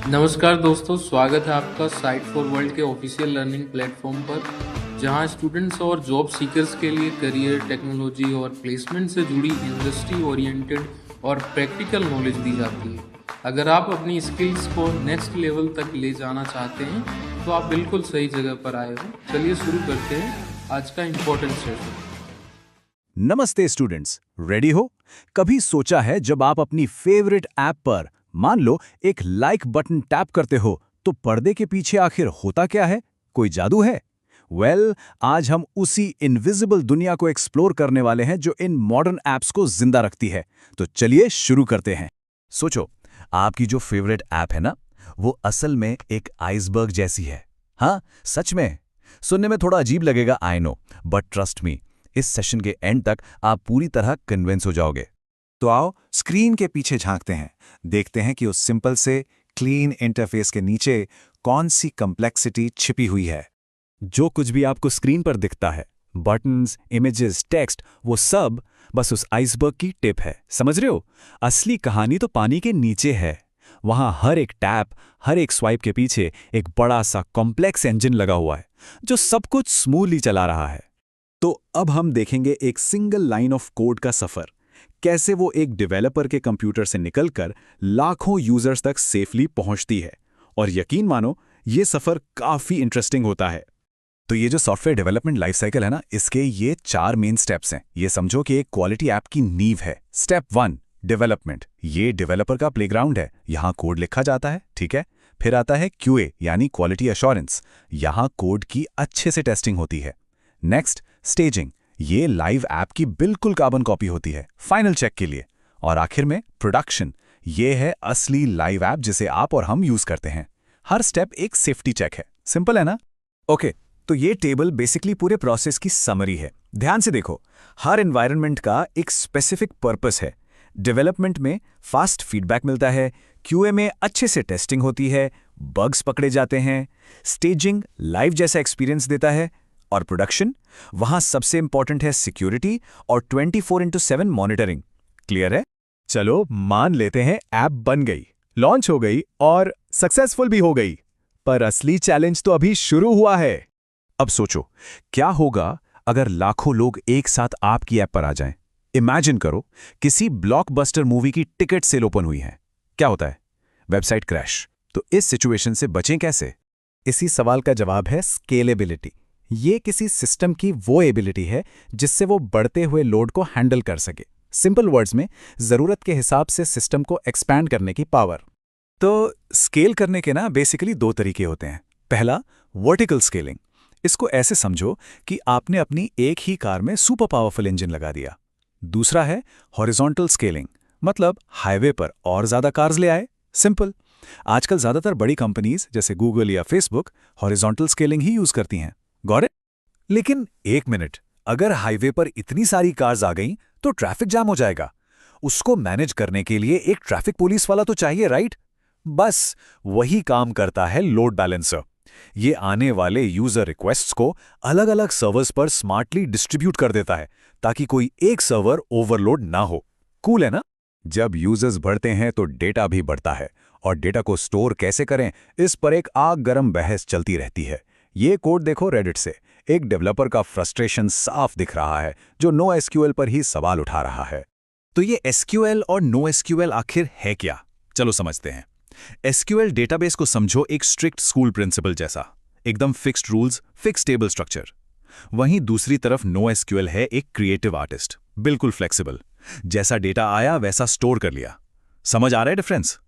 नमस्कार दोस्तों, स्वागत है आपका साइट फॉर वर्ल्ड के ऑफिशियल लर्निंग प्लेटफॉर्म पर, जहां स्टूडेंट्स और जॉब सीकर्स के लिए करियर, टेक्नोलॉजी और प्लेसमेंट से जुड़ी इंडस्ट्री ओरिएंटेड और प्रैक्टिकल नॉलेज दी जाती है। अगर आप अपनी स्किल्स को नेक्स्ट लेवल तक ले जाना चाहते हैं, तो आप बिल्कुल सही जगह पर आए हो। चलिए शुरू करते हैं आज का इम्पोर्टेंट सेशन। नमस्ते स्टूडेंट्स, रेडी हो? कभी सोचा है जब आप अपनी फेवरेट ऐप पर मान लो एक लाइक बटन टैप करते हो तो पर्दे के पीछे आखिर होता क्या है? कोई जादू है? आज हम उसी इनविजिबल दुनिया को एक्सप्लोर करने वाले हैं जो इन मॉडर्न ऐप्स को जिंदा रखती है। तो चलिए शुरू करते हैं। सोचो, आपकी जो फेवरेट ऐप है ना, वो असल में एक आइसबर्ग जैसी है। हाँ, सच में। सुनने में थोड़ा अजीब लगेगा, I know, but trust me, इस सेशन के एंड तक आप पूरी तरह कन्विंस हो जाओगे। तो आओ स्क्रीन के पीछे झांकते हैं, देखते हैं कि उस सिंपल से क्लीन इंटरफेस के नीचे कौन सी कॉम्प्लेक्सिटी छिपी हुई है। जो कुछ भी आपको स्क्रीन पर दिखता है, बटन्स, इमेजेस, टेक्स्ट, वो सब बस उस आइसबर्ग की टिप है। समझ रहे हो? असली कहानी तो पानी के नीचे है। वहां हर एक टैप, हर एक स्वाइप के पीछे एक बड़ा सा कॉम्प्लेक्स इंजन लगा हुआ है जो सब कुछ स्मूथली चला रहा है। तो अब हम देखेंगे एक सिंगल लाइन ऑफ कोड का सफर, कैसे वो एक डेवलपर के कंप्यूटर से निकलकर लाखों यूजर्स तक सेफली पहुंचती है। और यकीन मानो, ये सफर काफी इंटरेस्टिंग होता है। तो ये जो सॉफ्टवेयर डेवलपमेंट लाइफ साइकिल है ना, इसके ये 4 मेन स्टेप्स हैं। ये समझो कि एक क्वालिटी ऐप की नींव है। Step 1, development. ये डेवलपर का प्लेग्राउंड है। यहाँ कोड लिखा जाता है, ठीक है। फिर आता है QA यानी क्वालिटी एश्योरेंस। यहाँ कोड की अच्छे से टेस्टिंग होती है। Next, staging. ये लाइव ऐप की बिल्कुल कार्बन कॉपी होती है, फाइनल चेक के लिए। और आखिर में प्रोडक्शन। ये है असली लाइव ऐप जिसे आप और हम यूज करते हैं। हर स्टेप एक सेफ्टी चेक है। सिंपल है ना? ओके, तो ये टेबल बेसिकली पूरे प्रोसेस की समरी है। ध्यान से देखो, हर एनवायरनमेंट का एक स्पेसिफिक पर्पस है। डेवलपमेंट में फास्ट फीडबैक मिलता है, QA में अच्छे से टेस्टिंग होती है, बग्स पकड़े जाते हैं, स्टेजिंग लाइव जैसा एक्सपीरियंस देता है, और प्रोडक्शन, वहां सबसे इंपॉर्टेंट है सिक्योरिटी और 24/7 मॉनिटरिंग। क्लियर है? चलो मान लेते हैं ऐप बन गई, लॉन्च हो गई और सक्सेसफुल भी हो गई। पर असली चैलेंज तो अभी शुरू हुआ है। अब सोचो, क्या होगा अगर लाखों लोग एक साथ आपकी ऐप पर आ जाएं? इमेजिन करो, किसी ब्लॉकबस्टर मूवी की टिकट सेल ओपन हुई है। क्या होता है? Website crash. तो इस सिचुएशन से बचें कैसे? इसी सवाल का जवाब है स्केलेबिलिटी। ये किसी सिस्टम की वो एबिलिटी है जिससे वो बढ़ते हुए लोड को हैंडल कर सके। सिंपल वर्ड्स में, जरूरत के हिसाब से सिस्टम को एक्सपैंड करने की पावर। तो स्केल करने के ना बेसिकली 2 तरीके होते हैं। पहला, वर्टिकल स्केलिंग। इसको ऐसे समझो कि आपने अपनी एक ही कार में सुपर पावरफुल इंजन लगा दिया। दूसरा है हॉरिजॉन्टल स्केलिंग, मतलब हाईवे पर और ज्यादा कार्स ले आए। सिंपल। आजकल ज्यादातर बड़ी कंपनीज जैसे गूगल या फेसबुक हॉरिजॉन्टल स्केलिंग ही यूज करती हैं। Got it? लेकिन एक मिनट, अगर हाईवे पर इतनी सारी कार्स आ गईं तो ट्रैफिक जाम हो जाएगा। उसको मैनेज करने के लिए एक ट्रैफिक पुलिस वाला तो चाहिए, राइट? बस वही काम करता है लोड बैलेंसर। ये आने वाले यूजर रिक्वेस्ट्स को अलग अलग सर्वर्स पर स्मार्टली डिस्ट्रीब्यूट कर देता है ताकि कोई एक सर्वर ओवरलोड ना हो। कूल है ना? जब यूजर्स बढ़ते हैं तो डेटा भी बढ़ता है, और डेटा को स्टोर कैसे करें, इस पर एक आग गर्म बहस चलती रहती है। ये कोड देखो रेडिट से। एक डेवलपर का फ्रस्ट्रेशन साफ दिख रहा है जो NoSQL पर ही सवाल उठा रहा है। तो ये SQL और NoSQL आखिर है क्या? चलो समझते हैं। SQL डेटाबेस को समझो एक स्ट्रिक्ट स्कूल प्रिंसिपल जैसा, एकदम fixed rules, fix table structure. वहीं दूसरी तरफ NoSQL है एक क्रिएटिव आर्टिस्ट, बिल्कुल फ्लेक्सिबल। जैसा डेटा आया वैसा स्टोर कर लिया। समझ आ रहा है डिफरेंस?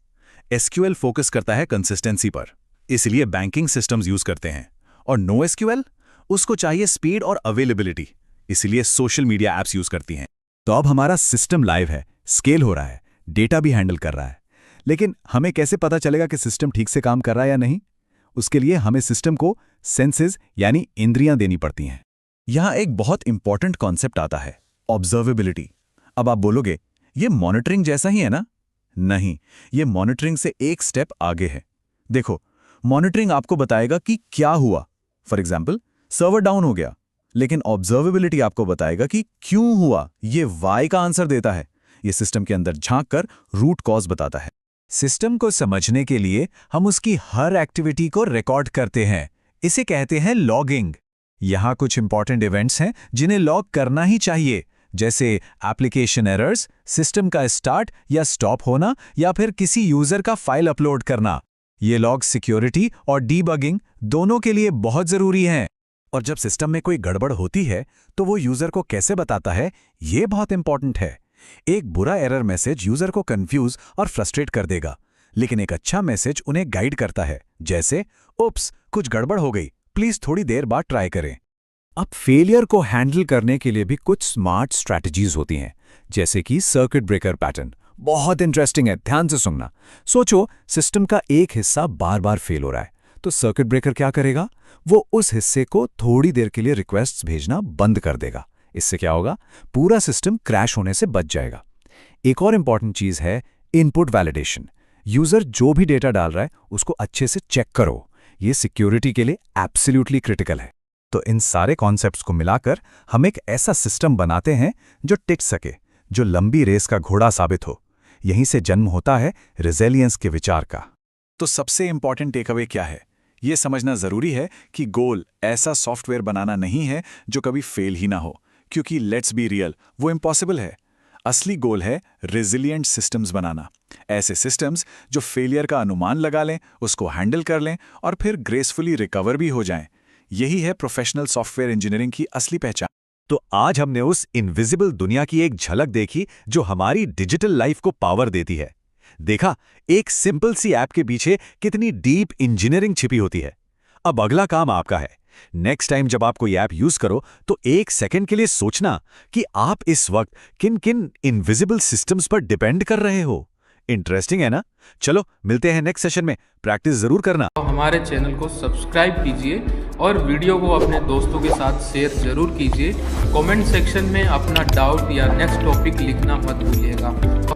SQL फोकस करता है कंसिस्टेंसी पर, इसलिए बैंकिंग सिस्टम्स यूज करते हैं। और NoSQL, उसको चाहिए स्पीड और अवेलेबिलिटी, इसलिए सोशल मीडिया एप्स यूज करती हैं। तो अब हमारा सिस्टम लाइव है, स्केल हो रहा है, डेटा भी हैंडल कर रहा है। लेकिन हमें कैसे पता चलेगा कि सिस्टम ठीक से काम कर रहा है या नहीं? उसके लिए हमें सिस्टम को सेंसेस यानी इंद्रियां देनी पड़ती हैं। यहां एक बहुत इंपॉर्टेंट कॉन्सेप्ट आता है, ऑब्जर्वेबिलिटी। अब आप बोलोगे, ये मॉनिटरिंग जैसा ही है ना? नहीं, ये मॉनिटरिंग से एक स्टेप आगे है। देखो, मॉनिटरिंग आपको बताएगा कि क्या हुआ। फॉर एग्जाम्पल, सर्वर डाउन हो गया, लेकिन ऑब्जर्वेबिलिटी आपको बताएगा कि क्यों हुआ। ये वाई का आंसर देता है। ये सिस्टम के अंदर झांक कर रूट कॉज बताता है। सिस्टम को समझने के लिए हम उसकी हर एक्टिविटी को रिकॉर्ड करते हैं। इसे कहते हैं लॉगिंग। यहाँ कुछ इंपॉर्टेंट इवेंट्स हैं जिन्हें लॉग करना ही चाहिए, जैसे एप्लीकेशन एरर्स, सिस्टम का स्टार्ट या स्टॉप होना, या फिर किसी यूजर का फाइल अपलोड करना। ये लॉग सिक्योरिटी और डीबगिंग दोनों के लिए बहुत जरूरी हैं। और जब सिस्टम में कोई गड़बड़ होती है तो वो यूजर को कैसे बताता है, ये बहुत इंपॉर्टेंट है। एक बुरा एरर मैसेज यूजर को कंफ्यूज और फ्रस्ट्रेट कर देगा, लेकिन एक अच्छा मैसेज उन्हें गाइड करता है, जैसे उप्स, कुछ गड़बड़ हो गई, प्लीज थोड़ी देर बाद ट्राई करें। अब फेलियर को हैंडल करने के लिए भी कुछ स्मार्ट स्ट्रैटेजीज होती हैं, जैसे कि सर्किट ब्रेकर पैटर्न। बहुत इंटरेस्टिंग है, ध्यान से सुनना। सोचो सिस्टम का एक हिस्सा बार बार फेल हो रहा है, तो सर्किट ब्रेकर क्या करेगा? वो उस हिस्से को थोड़ी देर के लिए रिक्वेस्ट्स भेजना बंद कर देगा। इससे क्या होगा? पूरा सिस्टम क्रैश होने से बच जाएगा। एक और इंपॉर्टेंट चीज है इनपुट वैलिडेशन। यूजर जो भी डेटा डाल रहा है उसको अच्छे से चेक करो। ये सिक्योरिटी के लिए एब्सोल्युटली क्रिटिकल है। तो इन सारे कॉन्सेप्ट्स को मिलाकर हम एक ऐसा सिस्टम बनाते हैं जो टिक सके, जो लंबी रेस का घोड़ा साबित हो। यहीं से जन्म होता है रेजिलियंस के विचार का। तो सबसे इंपॉर्टेंट टेकअवे क्या है? ये समझना जरूरी है कि गोल ऐसा सॉफ्टवेयर बनाना नहीं है जो कभी फेल ही ना हो, क्योंकि लेट्स बी रियल, वो इम्पॉसिबल है। असली गोल है रेजिलिएंट सिस्टम्स बनाना। ऐसे सिस्टम्स जो फेलियर का अनुमान लगा लें, उसको हैंडल कर लें और फिर ग्रेसफुली रिकवर भी हो जाएं। यही है प्रोफेशनल सॉफ्टवेयर इंजीनियरिंग की असली पहचान। तो आज हमने उस इनविजिबल दुनिया की एक झलक देखी जो हमारी डिजिटल लाइफ को पावर देती है। देखा, एक सिंपल सी ऐप के पीछे कितनी डीप इंजीनियरिंग छिपी होती है। अब अगला काम आपका है। नेक्स्ट टाइम जब आप कोई ऐप यूज करो तो एक सेकंड के लिए सोचना कि आप इस वक्त किन किन इनविजिबल सिस्टम्स पर डिपेंड कर रहे हो। इंटरेस्टिंग है ना? चलो मिलते हैं नेक्स्ट सेशन में। प्रैक्टिस जरूर करना। हमारे चैनल को सब्सक्राइब कीजिए और वीडियो को अपने दोस्तों के साथ शेयर जरूर कीजिए। कमेंट सेक्शन में अपना डाउट या नेक्स्ट टॉपिक लिखना मत भूलिएगा।